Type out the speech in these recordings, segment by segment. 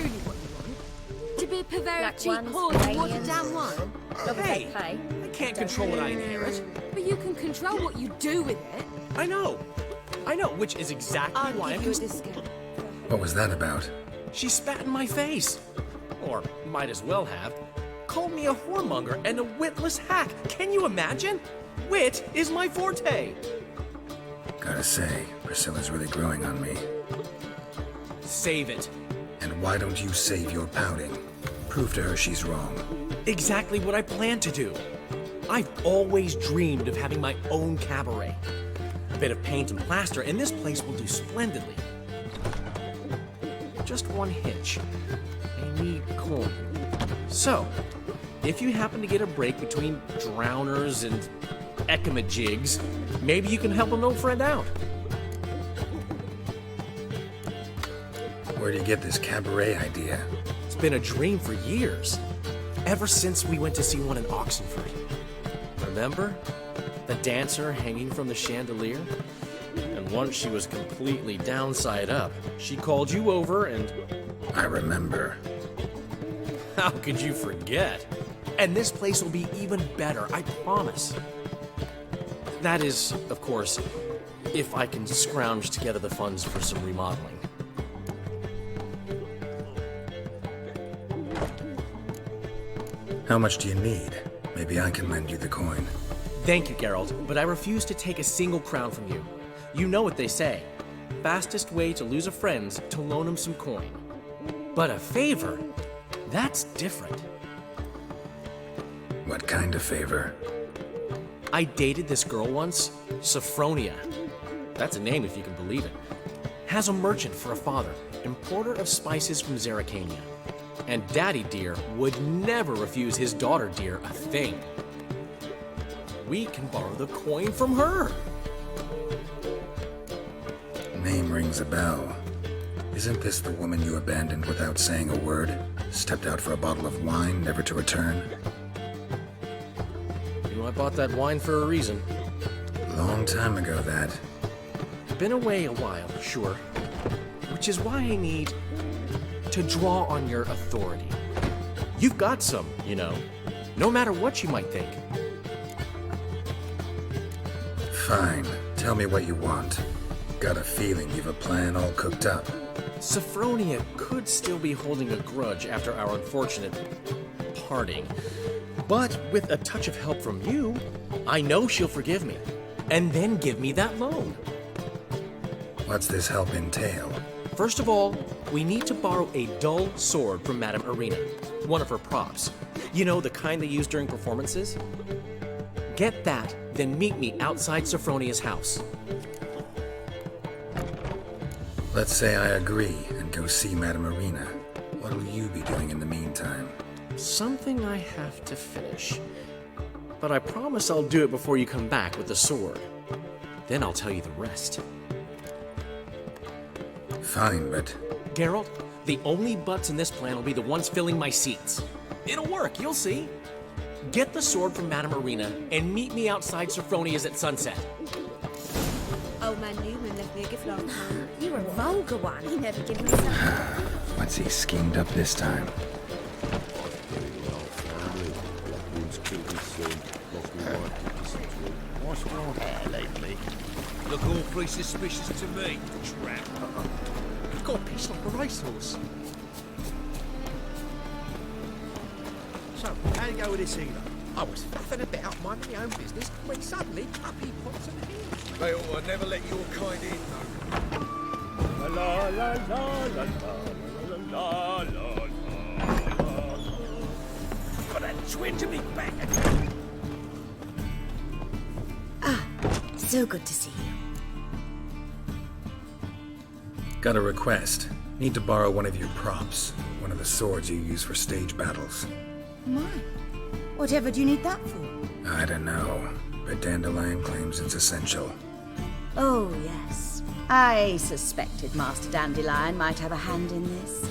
truly what you want? To be a purveyor of Black cheap ones, whores and watered aliens. down wine? Hey, Pay. I can't control what I inherit. But you can control what you do with it. I know, which is exactly I'll why give I'm... you a discount. What was that about? She spat in my face. Or might as well have. Called me a whoremonger and a witless hack. Can you imagine? Wit is my forte. Gotta say, Priscilla's really growing on me. Save it. And why don't you save your pouting? Prove to her she's wrong. Exactly what I plan to do. I've always dreamed of having my own cabaret. A bit of paint and plaster, and this place will do splendidly. Just one hitch. I need coin. So, if you happen to get a break between drowners and ecamajigs, maybe you can help an old friend out. Where do you get this cabaret idea? It's been a dream for years. Ever since we went to see one in Oxenford. Remember? The dancer hanging from the chandelier? And once she was completely downside up, she called you over and... I remember. How could you forget? And this place will be even better, I promise. That is, of course, if I can scrounge together the funds for some remodeling. How much do you need? Maybe I can lend you the coin. Thank you, Geralt, but I refuse to take a single crown from you. You know what they say. Fastest way to lose a friend's to loan him some coin. But a favor? That's different. What kind of favor? I dated this girl once, Sophronia. That's a name if you can believe it. Has a merchant for a father, importer of spices from Zerrikania. And Daddy Dear would never refuse his daughter Dear a thing. We can borrow the coin from her. Name rings a bell. Isn't this the woman you abandoned without saying a word? Stepped out for a bottle of wine, never to return? You know, I bought that wine for a reason. Long time ago, that. Been away a while, sure. Which is why I need to draw on your authority. You've got some, you know, no matter what you might think. Fine. Tell me what you want. Got a feeling you've a plan all cooked up. Sophronia could still be holding a grudge after our unfortunate parting. But with a touch of help from you, I know she'll forgive me. And then give me that loan. What's this help entail? First of all, we need to borrow a dull sword from Madame Irina, one of her props. You know, the kind they use during performances? Get that, then meet me outside Sophronia's house. Let's say I agree and go see Madame Irina. What'll you be doing in the meantime? Something I have to finish. But I promise I'll do it before you come back with the sword. Then I'll tell you the rest. Fine, but... Geralt, the only butts in this plan will be the ones filling my seats. It'll work, you'll see. Get the sword from Madame Irina and meet me outside Sophronia's at sunset. Old man Newman left me a gift last time. You're a vulgar one. He never give me something. What's he schemed up this time? What's your hair lately? Look all pretty suspicious to me, tramp. You've got a piece like a racehorse. So, how do you go with this healer? I was faffing about minding my own business when suddenly up he pops and here. They ought to never let your kind in, though. La la la la la la la la la. Got that twinge of me back. So good to see you. Got a request. Need to borrow one of your props. One of the swords you use for stage battles. My. Whatever do you need that for? I don't know, but Dandelion claims it's essential. Oh, yes. I suspected Master Dandelion might have a hand in this.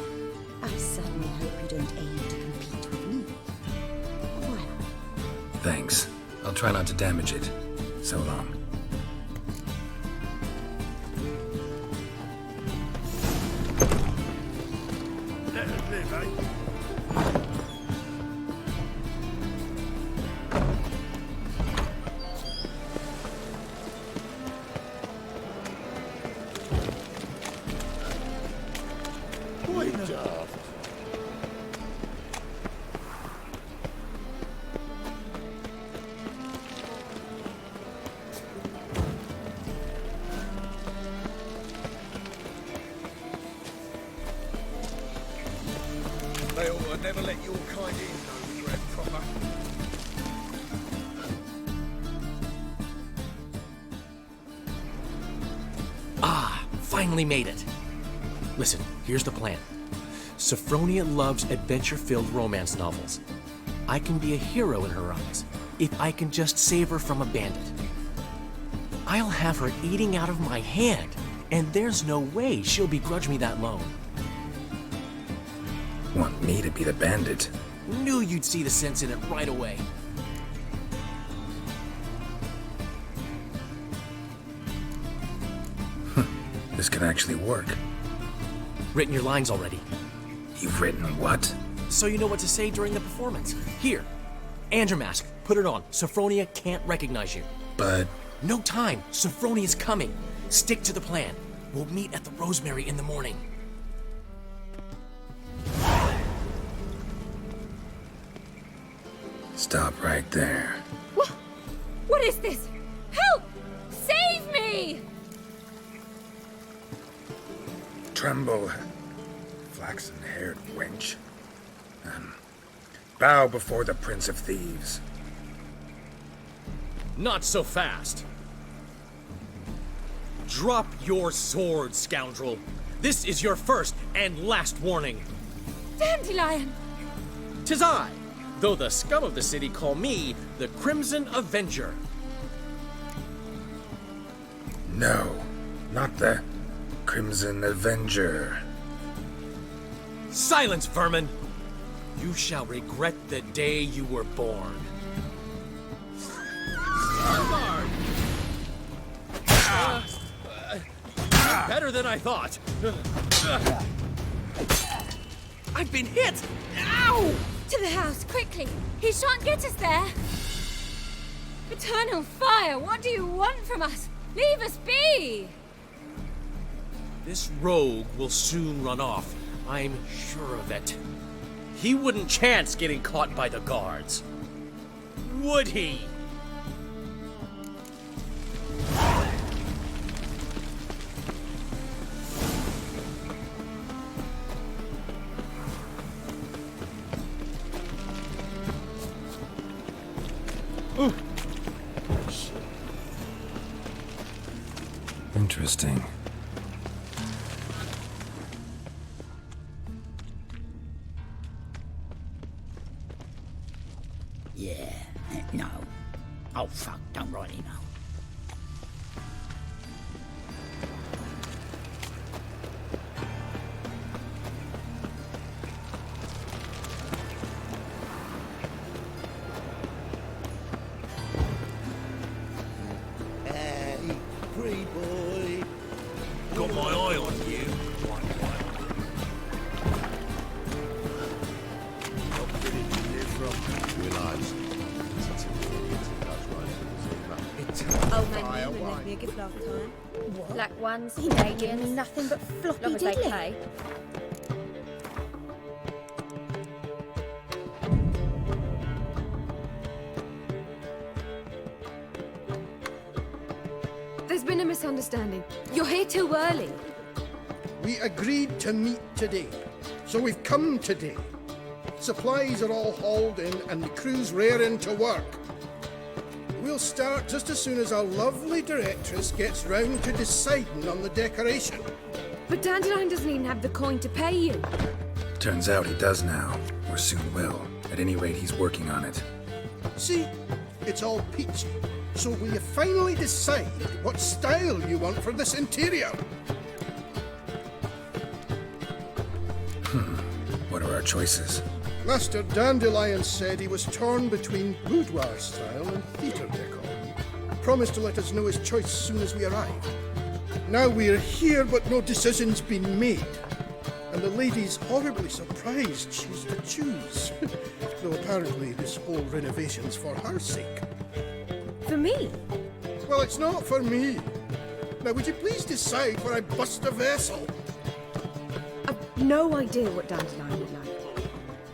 I certainly hope you don't aim to compete with me. Well, Thanks. I'll try not to damage it. So long. live, eh? Quite daft. They ought to never let your kind in, no bread proper. Ah, finally made it. Listen, here's the plan. Sophronia loves adventure-filled romance novels. I can be a hero in her eyes if I can just save her from a bandit. I'll have her eating out of my hand, and there's no way she'll begrudge me that loan. Want me to be the bandit? Knew you'd see the sense in it right away. This could actually work. Written your lines already, You've written what? so you know what to say during the performance. Here, and your mask. Put it on. Sophronia can't recognize you. But No time. Sophronia's coming. Stick to the plan. We'll meet at the Rosemary in the morning. stop right there. What is this? Help! Save me! Tremble, flaxen-haired wench. Bow before the Prince of Thieves. Not so fast. Drop your sword, scoundrel. This is your first and last warning. Dandelion! 'Tis I, though the scum of the city call me the Crimson Avenger. No, not the Crimson Avenger. Silence, vermin! You shall regret the day you were born. Better than I thought. I've been hit! Ow! To the house, quickly! He shan't get us there! Eternal fire, what do you want from us? Leave us be! This rogue will soon run off. I'm sure of it. He wouldn't chance getting caught by the guards. Would he? Interesting. Yeah, no. Oh, fuck, don't write email. Hey, free boy. Got my eye on you. Not really to live from. Realise. Oh, my Newman left me a gift last time. Black ones, He never gave me Canadians, nothing but floppy long as they diddly. pay. There's been a misunderstanding. You're here too early. We agreed to meet today, so we've come today. Supplies are all hauled in and the crew's raring to work. We'll start just as soon as our lovely directress gets round to deciding on the decoration. But Dandelion doesn't even have the coin to pay you. Turns out he does now, or soon will. At any rate, he's working on it. See, it's all peachy. So will you finally decide what style you want for this interior? What are our choices? Master Dandelion said he was torn between boudoir style and theatre decor. Promised to let us know his choice as soon as we arrive. Now we're here, but no decision's been made. And and the lady's horribly surprised she's to choose. Though apparently this whole renovation's for her sake. For me? Well, it's not for me. Now, would you please decide where I bust a vessel? I've no idea what Dandelion would like.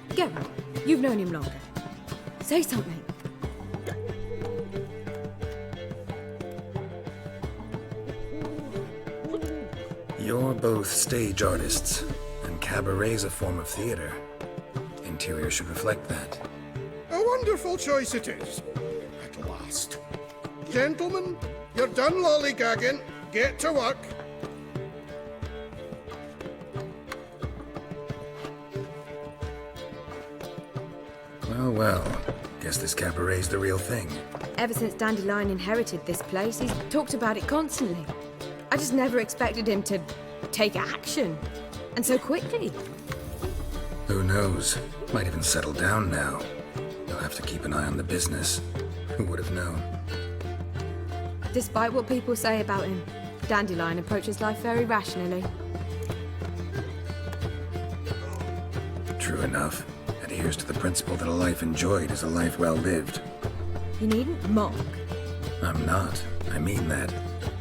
Geralt, you've known him longer. Say something. You're both stage artists, and cabaret's a form of theater. Interior should reflect that. A wonderful choice it is. At last. Gentlemen, you're done lollygagging. Get to work. Well, guess this cabaret's the real thing. Ever since Dandelion inherited this place, he's talked about it constantly. I just never expected him to take action. And so quickly. Who knows? Might even settle down now. You'll have to keep an eye on the business. Who would have known? Despite what people say about him, Dandelion approaches life very rationally. True enough. Adheres to the principle that a life enjoyed is a life well lived. You needn't mock. I'm not. I mean that.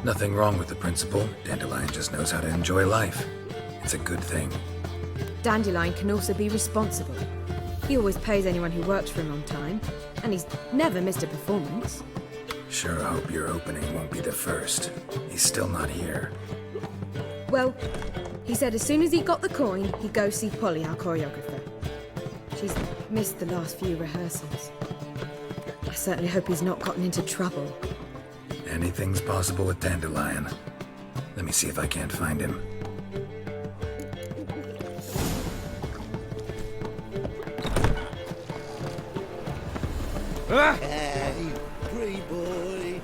Nothing wrong with the principle. Dandelion just knows how to enjoy life. It's a good thing. Dandelion can also be responsible. He always pays anyone who works for him on time, and he's never missed a performance. Sure hope your opening won't be the first. He's still not here. Well, he said as soon as he got the coin, he'd go see Polly, our choreographer. She's missed the last few rehearsals. I certainly hope he's not gotten into trouble. Anything's possible with Dandelion. Let me see if I can't find him. Hey, pretty boy.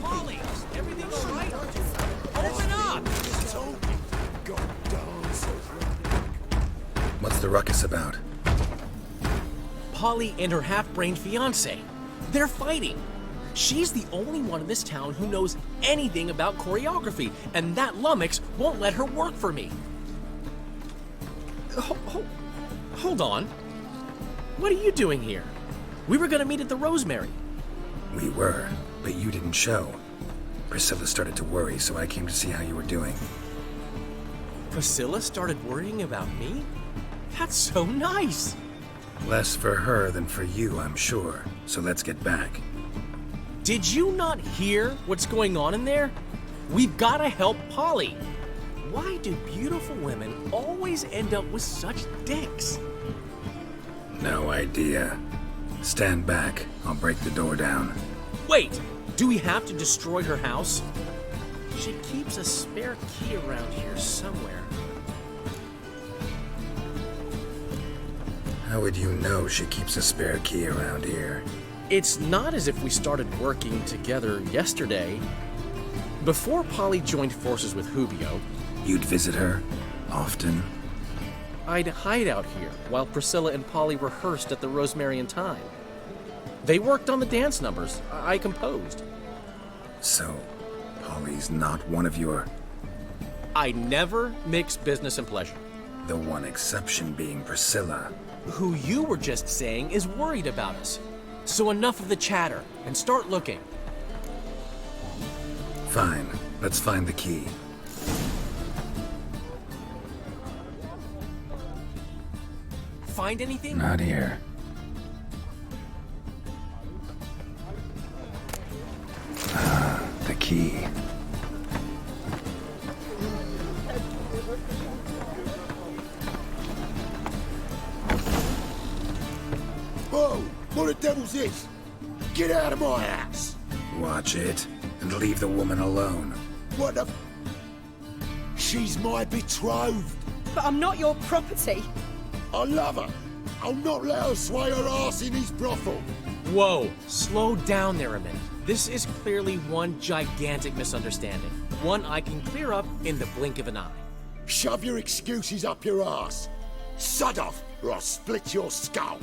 Polly, everything all right? Open up! What's the ruckus about? Polly and her half-brained fiancé. They're fighting. She's the only one in this town who knows anything about choreography, and that lummox won't let her work for me. Hold on. What are you doing here? We were gonna meet at the Rosemary. We were, but you didn't show. Priscilla started to worry, so I came to see how you were doing. Priscilla started worrying about me? That's so nice. Less for her than for you, I'm sure. So let's get back. Did you not hear what's going on in there? We've gotta help Polly. Why do beautiful women always end up with such dicks? No idea. Stand back. I'll break the door down. Wait, do we have to destroy her house? She keeps a spare key around here somewhere. How would you know she keeps a spare key around here? It's not as if we started working together yesterday. Before Polly joined forces with Hubio, You'd visit her? Often? I'd hide out here while Priscilla and Polly rehearsed at the Rosemary and Thyme. They worked on the dance numbers. I composed. So, Polly's not one of your... I never mix business and pleasure. The one exception being Priscilla. Who you were just saying is worried about us. So enough of the chatter and start looking. Fine. Let's find the key. Find anything? Not here. Ah, the key. Whoa! What the devil's this? Get out of my house! Watch it, and leave the woman alone. What the... She's my betrothed! But I'm not your property. I love her! I'll not let her sway her ass in his brothel! Whoa, slow down there a minute. This is clearly one gigantic misunderstanding. One I can clear up in the blink of an eye. Shove your excuses up your ass. Sod off, or I'll split your skull.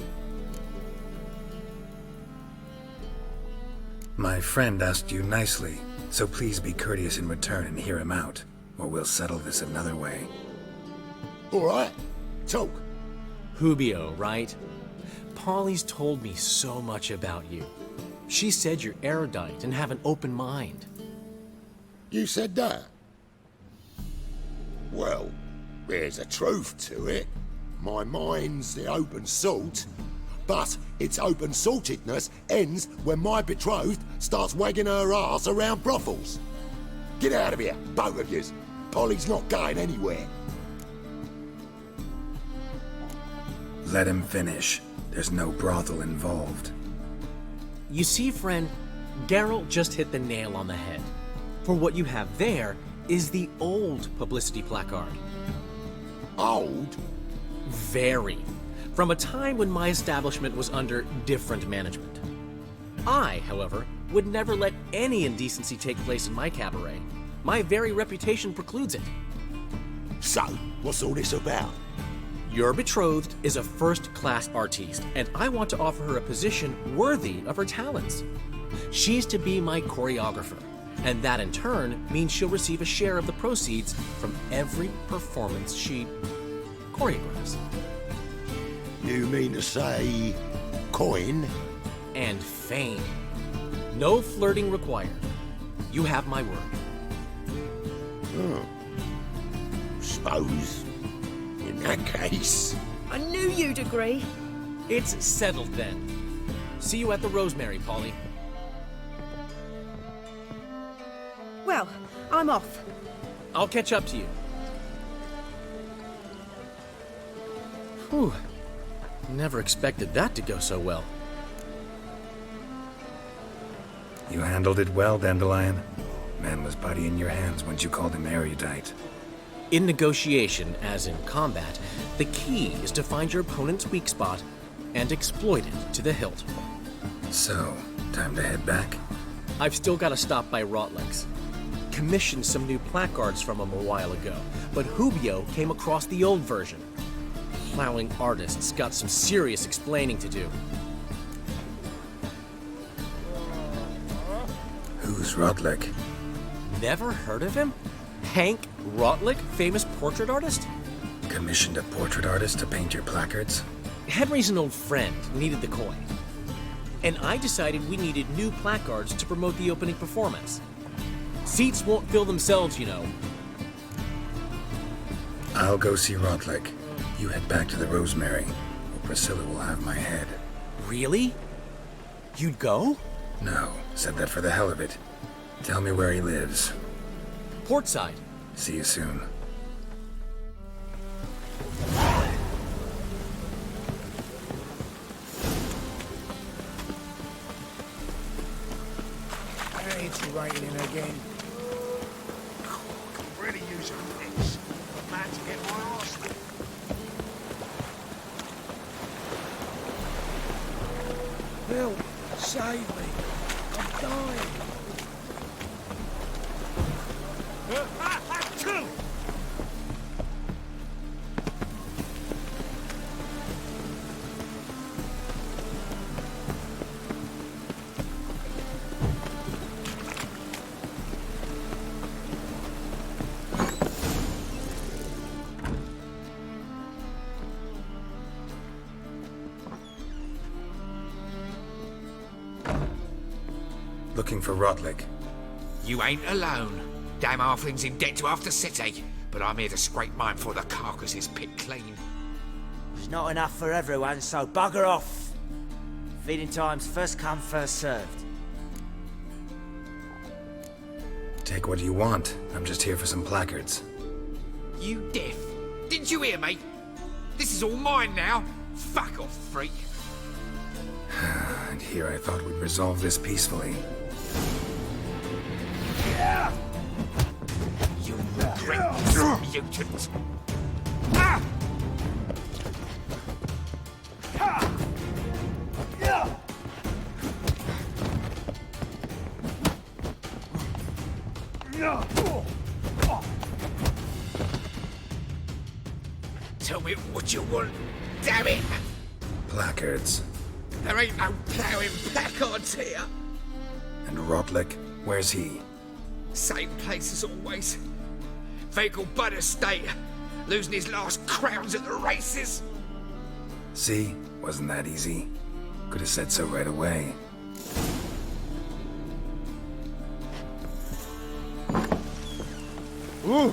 My friend asked you nicely, so please be courteous in return and hear him out, or we'll settle this another way. All right, talk. Hubio, right? Polly's told me so much about you. She said you're erudite and have an open mind. You said that? Well, there's a truth to it. My mind's the open salt, but its open saltedness ends when my betrothed starts wagging her ass around brothels. Get out of here, both of yous. Polly's not going anywhere. Let him finish. There's no brothel involved. You see, friend, Geralt just hit the nail on the head. For what you have there is the old publicity placard. Old? Very. From a time when my establishment was under different management. I, however, would never let any indecency take place in my cabaret. My very reputation precludes it. So, what's all this about? Your betrothed is a first-class artiste, and I want to offer her a position worthy of her talents. She's to be my choreographer, and that in turn means she'll receive a share of the proceeds from every performance she choreographs. You mean to say... coin? And fame. No flirting required. You have my word. Suppose... in that case... I knew you'd agree. It's settled then. See you at the Rosemary, Polly. Well, I'm off. I'll catch up to you. Whew. Never expected that to go so well. You handled it well, Dandelion. Man was body in your hands once you called him erudite. In negotiation, as in combat, the key is to find your opponent's weak spot and exploit it to the hilt. So, time to head back? I've still got to stop by Rotlex. Commissioned some new placards from him a while ago, but Hubio came across the old version. Plowing artists got some serious explaining to do. Who's Rotlick? Never heard of him? Hank Rotlick, famous portrait artist? Commissioned a portrait artist to paint your placards? Henry's an old friend, needed the coin. And I decided we needed new placards to promote the opening performance. Seats won't fill themselves, you know. I'll go see Rotlick. You head back to the Rosemary, or Priscilla will have my head. Really? You'd go? No, said that for the hell of it. Tell me where he lives. Portside. See you soon. It's raining again. Could really use a fix. A man to get my arse. Bill, save me. I'm dying. Looking for Rotlick. You ain't alone. Damn halfling's in debt to half the city, but I'm here to scrape mine before the carcass is picked clean. There's not enough for everyone, so bugger off. Feeding time's first come, first served. Take what you want. I'm just here for some placards. You deaf? Didn't you hear me? This is all mine now. Fuck off, freak. And here I thought we'd resolve this peacefully. You regret this, mutant. Ah! Tell me what you want. Damn it! Placards. There ain't no ploughing placards here. And Rotlick, where's he? Same place as always. Vehicle Bud Estate. Losing his last crowns at the races. See? Wasn't that easy? Could have said so right away. Ooh!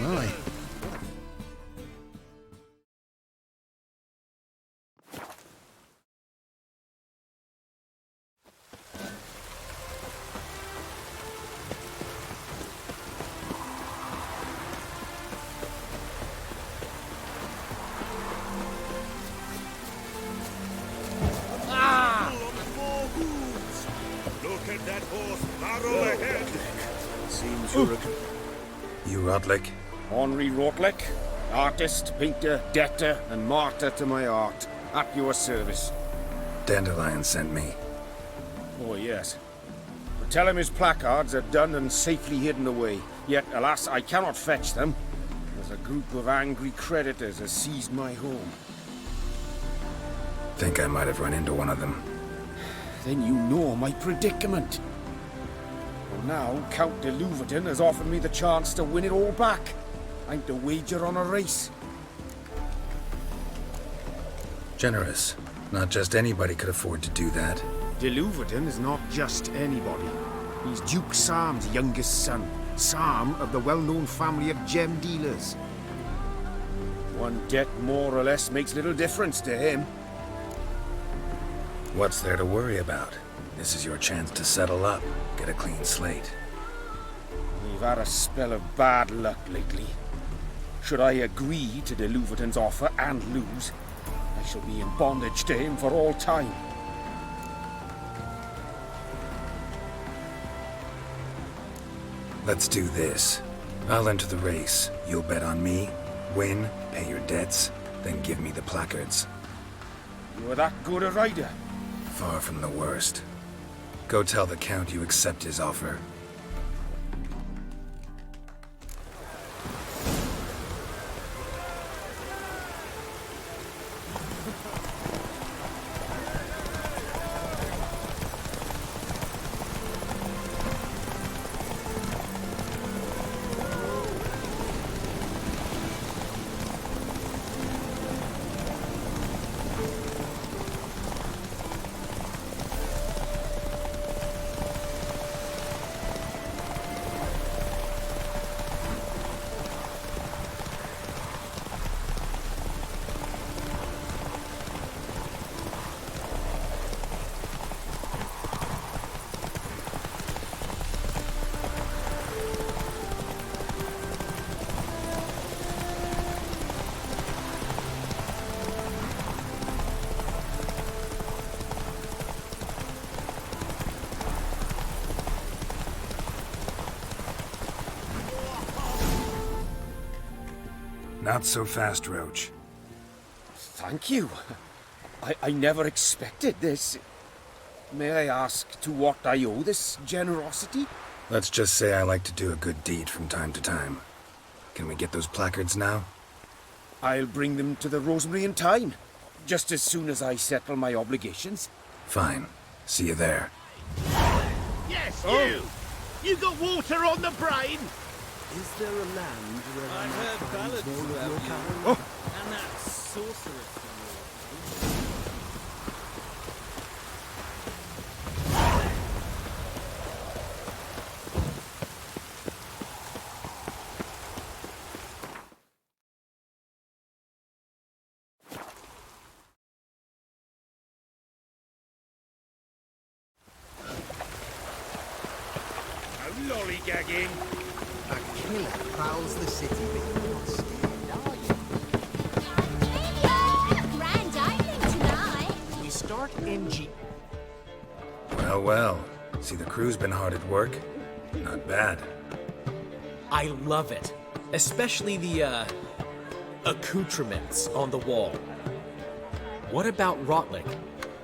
Aye. Look at that horse barrel ahead. Seems you're You Rotlick? Henri Rotlick, artist, painter, debtor, and martyr to my art. At your service. Dandelion sent me. Oh, yes. But tell him his placards are done and safely hidden away. Yet, alas, I cannot fetch them, as a group of angry creditors has seized my home. Think I might have run into one of them. Then you know my predicament. Well, now, Count de Louverton has offered me the chance to win it all back. I'm to wager on a race. Generous. Not just anybody could afford to do that. De Louverton is not just anybody. He's Duke Sam's youngest son. Sam of the well-known family of gem dealers. One debt more or less makes little difference to him. What's there to worry about? This is your chance to settle up, get a clean slate. We've had a spell of bad luck lately. Should I agree to de Louverton's offer and lose, I shall be in bondage to him for all time. Let's do this. I'll enter the race. You'll bet on me, win, pay your debts, then give me the placards. You are that good a rider? Far from the worst. Go tell the Count you accept his offer. Not so fast, Roach. Thank you. I never expected this. May I ask to what I owe this generosity? Let's just say I like to do a good deed from time to time. Can we get those placards now? I'll bring them to the Rosemary and Thyme, just as soon as I settle my obligations. Fine. See you there. Yes, you! You got water on the brain? Is there a land where I heard ballads about you, and that sorceress from your... No lollygagging. A killer prowls the city, but you're not scared, are you? Grand opening tonight. We start in G. Well, well. See, the crew's been hard at work. Not bad. I love it. Especially the, accoutrements on the wall. What about Rotlick?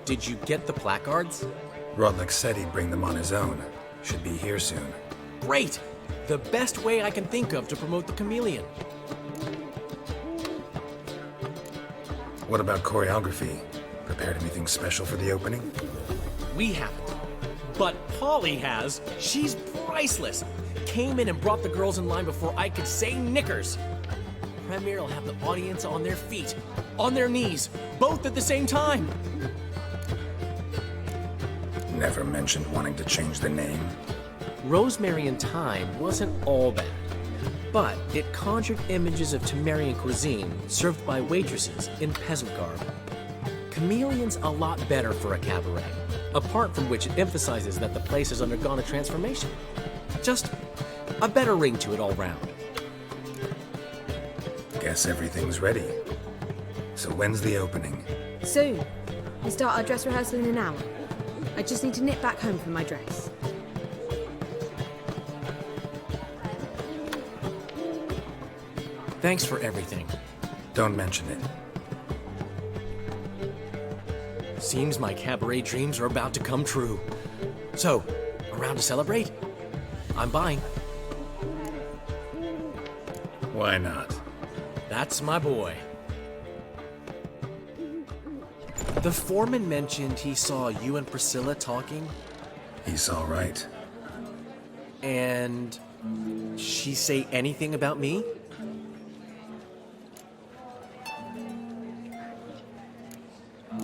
Did you get the placards? Rotlick said he'd bring them on his own. Should be here soon. Great! The best way I can think of to promote the chameleon. What about choreography? Prepared anything special for the opening? We haven't. But Polly has. She's priceless. Came in and brought the girls in line before I could say knickers. Premier will have the audience on their feet, on their knees, both at the same time. Never mentioned wanting to change the name. Rosemary and Thyme wasn't all bad, but it conjured images of Temerian cuisine served by waitresses in peasant garb. Chameleon's a lot better for a cabaret, apart from which it emphasizes that the place has undergone a transformation. Just a better ring to it all round. Guess everything's ready. So when's the opening? Soon. We start our dress rehearsal in an hour. I just need to nip back home for my dress. Thanks for everything. Don't mention it. Seems my cabaret dreams are about to come true. So, around to celebrate? I'm buying. Why not? That's my boy. The foreman mentioned he saw you and Priscilla talking. He's all right. And she say anything about me?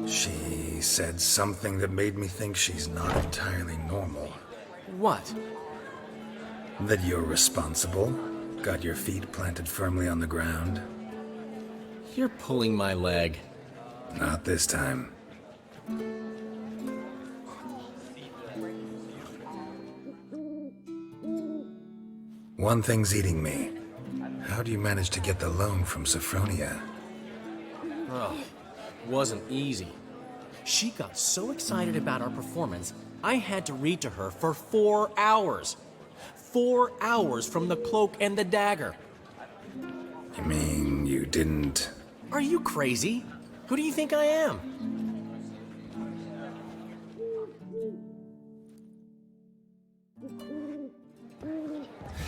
She said something that made me think she's not entirely normal. What? That you're responsible, got your feet planted firmly on the ground. You're pulling my leg. Not this time. One thing's eating me. How do you manage to get the loan from Sophronia? Oh, wasn't easy. She got so excited about our performance, I had to read to her for 4 hours. 4 hours from the Cloak and the Dagger. You mean you didn't... Are you crazy? Who do you think I am?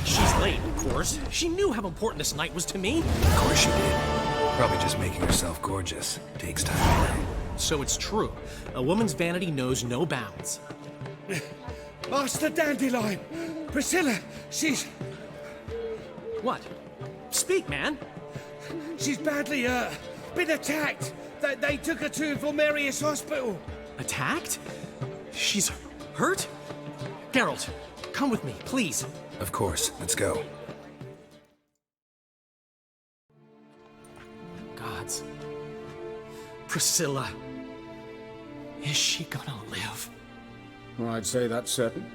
She's late, of course. She knew how important this night was to me. Of course she did. Probably just making herself gorgeous. Takes time away. So it's true. A woman's vanity knows no bounds. Master Dandelion! Priscilla, she's... What? Speak, man. She's badly, been attacked. They took her to Vulmerius Hospital. Attacked? She's hurt? Geralt, come with me, please. Of course. Let's go. Gods. Priscilla. Is she gonna live? Well, I'd say that's certain.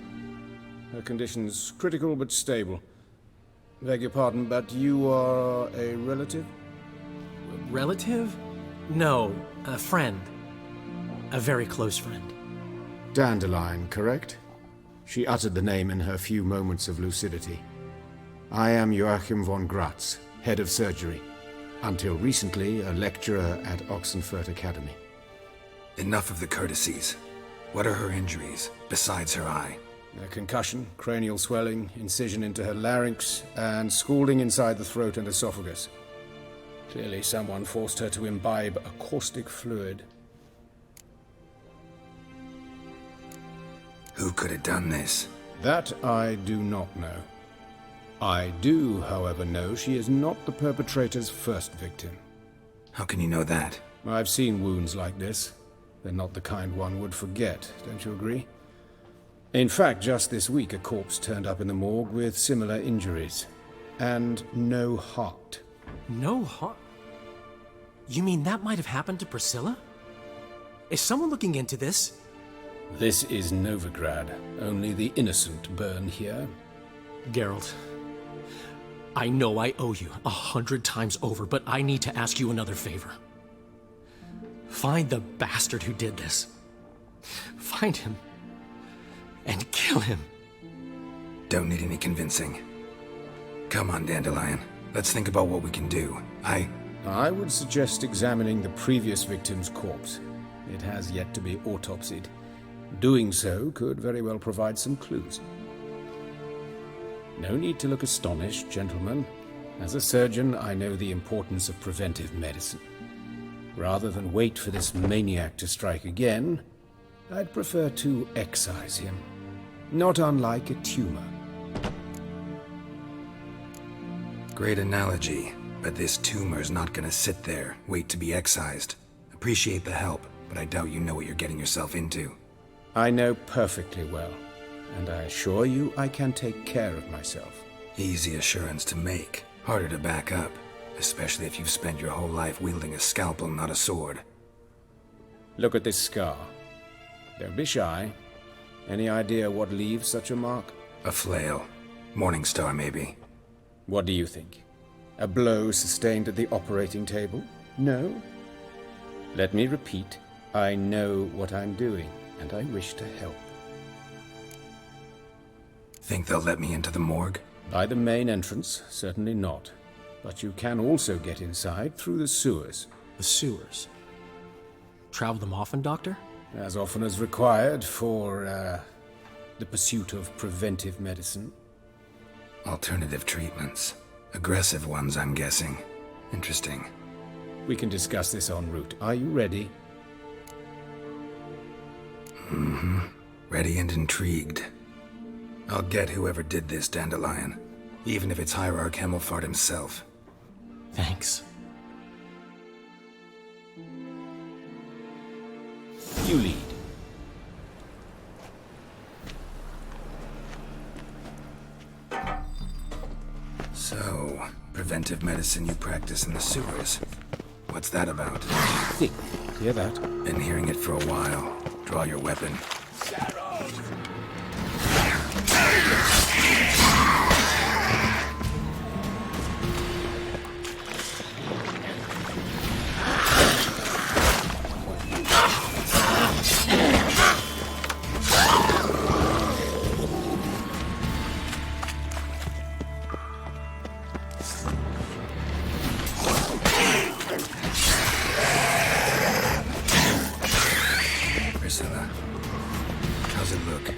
Her condition's critical but stable. Beg your pardon, but you are a relative? Relative? No, a friend. A very close friend. Dandelion, correct? She uttered the name in her few moments of lucidity. I am Joachim von Gratz, head of surgery. Until recently, a lecturer at Oxenfurt Academy. Enough of the courtesies. What are her injuries, besides her eye? A concussion, cranial swelling, incision into her larynx, and scalding inside the throat and esophagus. Clearly someone forced her to imbibe a caustic fluid. Who could have done this? That I do not know. I do, however, know she is not the perpetrator's first victim. How can you know that? I've seen wounds like this. They're not the kind one would forget, don't you agree? In fact, just this week a corpse turned up in the morgue with similar injuries. And no heart. No heart? You mean that might have happened to Priscilla? Is someone looking into this? This is Novigrad. Only the innocent burn here. Geralt, I know I owe you 100 times over, but I need to ask you another favor. Find the bastard who did this. Find him and kill him. Don't need any convincing. Come on, Dandelion. Let's think about what we can do. I would suggest examining the previous victim's corpse. It has yet to be autopsied. Doing so could very well provide some clues. No need to look astonished, gentlemen. As a surgeon, I know the importance of preventive medicine. Rather than wait for this maniac to strike again, I'd prefer to excise him. Not unlike a tumor. Great analogy, but this tumor's not gonna sit there, wait to be excised. Appreciate the help, but I doubt you know what you're getting yourself into. I know perfectly well, and I assure you I can take care of myself. Easy assurance to make, harder to back up, especially if you've spent your whole life wielding a scalpel, not a sword. Look at this scar. Don't be shy. Any idea what leaves such a mark? A flail. Morningstar, maybe. What do you think? A blow sustained at the operating table? No? Let me repeat. I know what I'm doing, and I wish to help. Think they'll let me into the morgue? By the main entrance, certainly not. But you can also get inside through the sewers. The sewers? Travel them often, Doctor? As often as required for, the pursuit of preventive medicine. Alternative treatments. Aggressive ones, I'm guessing. Interesting. We can discuss this en route. Are you ready? Mm-hmm. Ready and intrigued. I'll get whoever did this, Dandelion. Even if it's Hierarch Hemmelfart himself. Thanks. You lead. So, preventive medicine you practice in the sewers. What's that about? Think. Hear that? Been hearing it for a while. Draw your weapon. How's it look?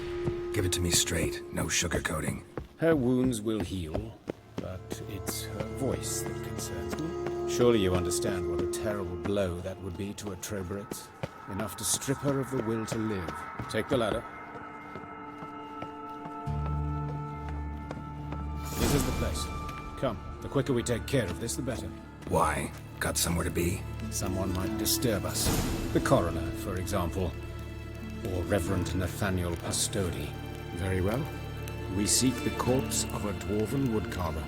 Give it to me straight, no sugarcoating. Her wounds will heal, but it's her voice that concerns me. Surely you understand what a terrible blow that would be to a Troberet. Enough to strip her of the will to live. Take the ladder. This is the place. Come, the quicker we take care of this, the better. Why? Got somewhere to be? Someone might disturb us. The coroner, for example. Or Reverend Nathaniel Pastodi. Very well. We seek the corpse of a dwarven woodcarver.